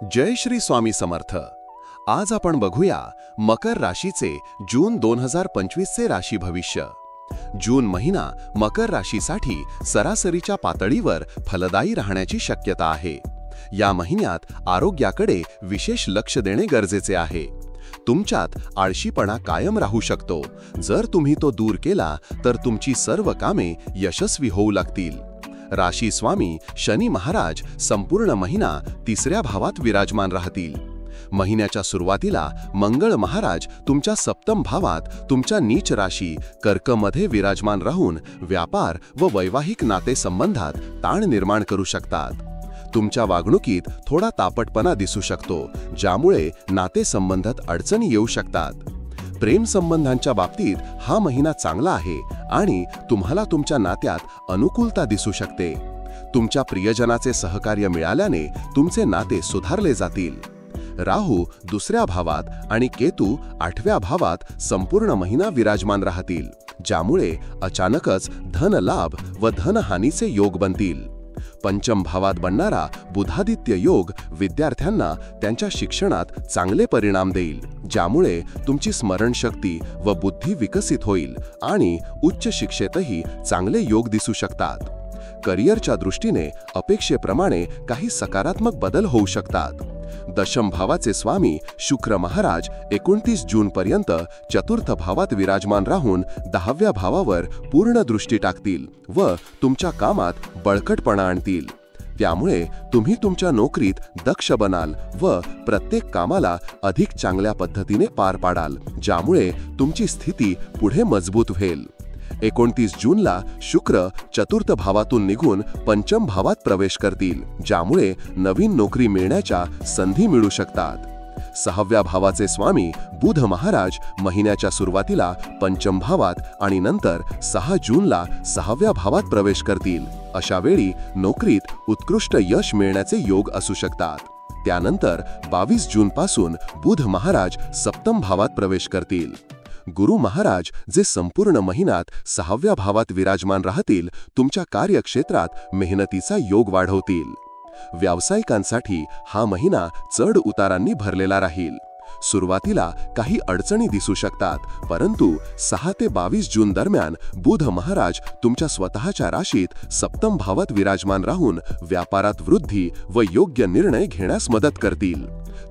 जय श्री स्वामी समर्थ। आज आपण बघूया मकर राशीचे जून 2025 चे राशी भविष्य। जून महिना मकर राशीसाठी सरासरीच्या पातळीवर फलदायी राहण्याची शक्यता आहे। या महिन्यात आरोग्याकडे विशेष लक्ष देणे गरजेचे आहे। तुमच्यात आळशीपणा कायम राहू शकतो। जर तुम्ही तो दूर केला तर तुमची सर्व कामे यशस्वी होऊ लागतील। राशी स्वामी शनी महाराज संपूर्ण महिना तिसऱ्या भावात विराजमान राहतील। महिन्याच्या सुरुवातीला मंगळ महाराज तुमच्या सप्तम भावात तुमच्या नीच राशी कर्क मध्ये विराजमान राहून व्यापार व वैवाहिक नातेसंबंधात ताण निर्माण करू शकतात। तुमच्या वागणुकीत थोडा तापटपणा दिसू शकतो, ज्यामुळे नातेसंबंधात अडचणी येऊ शकतात। प्रेम संबंधांच्या बाबतीत हा महिना चांगला आहे आणि तुम्हाला तुमच्या नात्यात अनुकूलता दिसू शकते। तुमच्या प्रियजनाचे सहकार्य मिळाल्याने तुमचे नाते सुधारले जातील। राहू दुसऱ्या भावात आणि केतू 8व्या भावात संपूर्ण महिना विराजमान राहतील, ज्यामुळे अचानकच धन लाभ व धनहानीचे योग बनतील। पंचम भावात बनणारा बुधादित्य योग विद्यार्थ्यांना त्यांच्या शिक्षणात चांगले परिणाम देईल, ज्यामुळे तुमची स्मरणशक्ती व बुद्धी विकसित होईल आणि उच्च शिक्षेतही चांगले योग दिसू शकतात। करिअरच्या दृष्टीने अपेक्षेप्रमाणे काही सकारात्मक बदल होऊ शकतात। दशम भावाचे स्वामी शुक्र महाराज 29 जून पर्यंत चतुर्थ भावात विराजमान राहून 10व्या भावावर पूर्ण दृष्टी टाकतील व तुमच्या कामात बळकटपणा आणतील। त्यामुळे तुम्ही तुमच्या नोकरीत दक्ष बनाल व प्रत्येक कामाला अधिक चांगल्या पद्धतीने पार पाडाल, ज्यामुळे तुमची स्थिती पुढे मजबूत होईल। 29 जूनला शुक्र चतुर्थ भावातून निघून पंचम भावात प्रवेश करतील, ज्यामुळे नवीन नोकरी मिळण्याच्या संधी मिळू शकतात। 6व्या भावाचे स्वामी बुध महाराज महिन्याच्या सुरुवातीला पंचम भावात आणि नंतर 6 जूनला 6व्या भावात प्रवेश करतील। अशा वेळी नोकरीत उत्कृष्ट यश मिळण्याचे योग असू शकतात। त्यानंतर 22 जून पासून बुध महाराज सप्तम भावात प्रवेश करतील। गुरु महाराज जे संपूर्ण महिन्यात 6व्या भावात विराजमान राहतील, तुमच्या कार्यक्षेत्रात मेहनतीचा योग वाढवतील। व्यावसायिकांसाठी हा महिना चढ उतारांनी भरलेला राहील। सुरुवातीला काही अडचणी दिसू शकतात, परंतु 6 ते 22 जून दरम्यान बुध महाराज तुमच्या स्वतःच्या राशीत सप्तम भावात विराजमान राहून व्यापारात वृद्धी व योग्य निर्णय घेण्यास मदत करतील।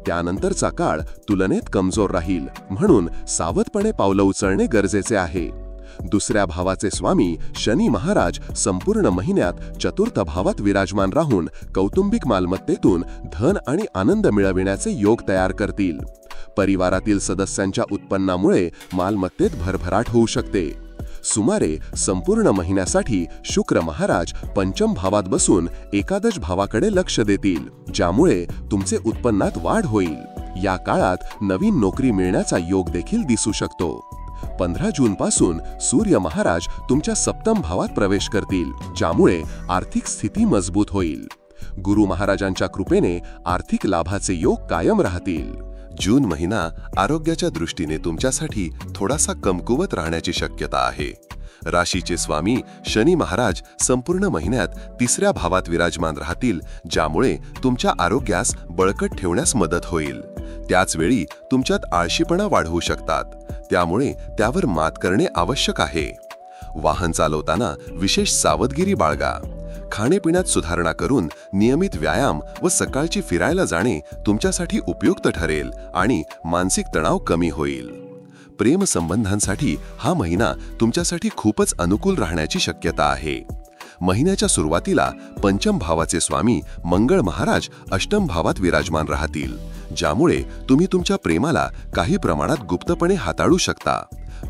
त्यानंतरचा काळ तुलनेत कमजोर राहील, म्हणून सावधपणे पावलं उचलणे गरजेचे आहे। दुसऱ्या भावाचे स्वामी शनी महाराज संपूर्ण महिन्यात चतुर्थ भावात विराजमान राहून कौटुंबिक मालमत्तेतून धन आणि आनंद मिळविण्याचे योग तयार करतील। परिवारातील सदस्यांच्या उत्पन्नामुळे मालमत्तेत भरभराट होऊ शकते। सुमारे संपूर्ण महिन्यासाठी शुक्र महाराज पंचम भावात बसून एकादश भावाकडे लक्ष देतील, ज्यामुळे तुमचे उत्पन्नात वाढ होईल। या काळात नवीन नोकरी मिळण्याचा योग देखील दिसू शकतो। 15 जून पासून सूर्य महाराज तुमच्या सप्तम भावात प्रवेश करतील, ज्यामुळे आर्थिक स्थिती मजबूत होईल। गुरु महाराजांच्या कृपेने आर्थिक लाभाचे योग कायम राहतील। जून महिना आरोग्याच्या दृष्टीने तुमच्यासाठी थोडासा कमकुवत राहण्याची शक्यता आहे। राशीचे स्वामी शनी महाराज संपूर्ण महिन्यात तिसऱ्या भावात विराजमान राहतील, ज्यामुळे तुमच्या आरोग्यास बळकट ठेवण्यास मदत होईल। त्याच वेळी तुमच्यात आळशीपणा वाढवू शकतात, त्यामुळे त्यावर मात करणे आवश्यक आहे। वाहन चालवताना विशेष सावधगिरी बाळगा। खाणेपिण्यात सुधारणा करून नियमित व्यायाम व सकाळची फिरायला जाणे तुमच्यासाठी उपयुक्त ठरेल आणि मानसिक तणाव कमी होईल। प्रेम संबंधांसाठी हा महिना तुमच्यासाठी खूपच अनुकूल राहण्याची शक्यता आहे। महिन्याच्या सुरुवातीला पंचम भावाचे स्वामी मंगळ महाराज अष्टम भावात विराजमान राहतील, ज्यामुळे तुम्ही तुमच्या प्रेमाला काही प्रमाणात गुप्तपणे हाताळू शकता।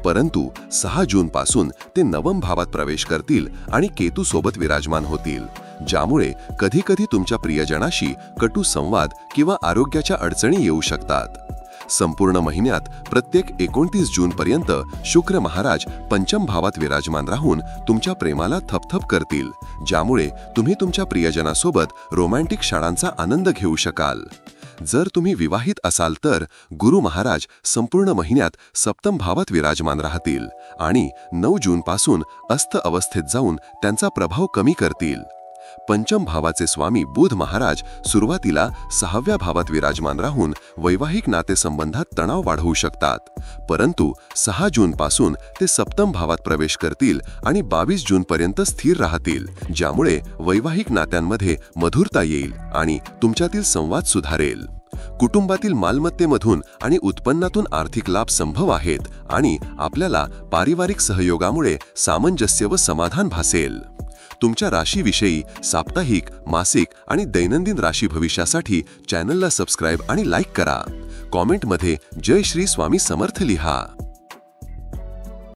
परंतु 6 जून पासून ते नवम भावात प्रवेश करतील आणि केतू सोबत विराजमान होतील, ज्यामुळे कधीकधी तुमच्या प्रियजनाशी कटू संवाद किंवा आरोग्याच्या अडचणी येऊ शकतात। संपूर्ण महिन्यात प्रत्येक 29 जून पर्यंत शुक्र महाराज पंचम भावात विराजमान राहून तुमच्या प्रेमाला थपथप करतील, ज्यामुळे तुम्ही तुमच्या प्रियजनासोबत रोमॅन्टिक क्षणांचा आनंद घेऊ शकाल। जर तुम्ही विवाहित असाल तर गुरु महाराज संपूर्ण महिन्यात सप्तम भावात विराजमान राहतील आणि 9 जून पासून अस्त अवस्थेत जाऊन त्यांचा प्रभाव कमी करतील। पंचम भावाचे स्वामी बुध महाराज सुरुवातीला 6व्या भावात विराजमान राहून वैवाहिक नातेसंबंधात तणाव वाढवू शकतात, परंतु 6 जूनपासून ते सप्तम भावात प्रवेश करतील आणि 22 जूनपर्यंत स्थिर राहतील, ज्यामुळे वैवाहिक नात्यांमध्ये मधुरता येईल आणि तुमच्यातील संवाद सुधारेल. कुटुंबातील मालमत्तेमधून आणि उत्पन्नातून आर्थिक लाभ संभव आहेत आणि आपल्याला पारिवारिक सहयोगामुळे सामंजस्य व समाधान भासेल. तुमच्या राशीविषयी साप्ताहिक, मासिक आणि दैनंदिन राशी भविष्यासाठी चॅनलला सबस्क्राईब आणि लाईक करा. कॉमेंटमध्ये जय श्री स्वामी समर्थ लिहा.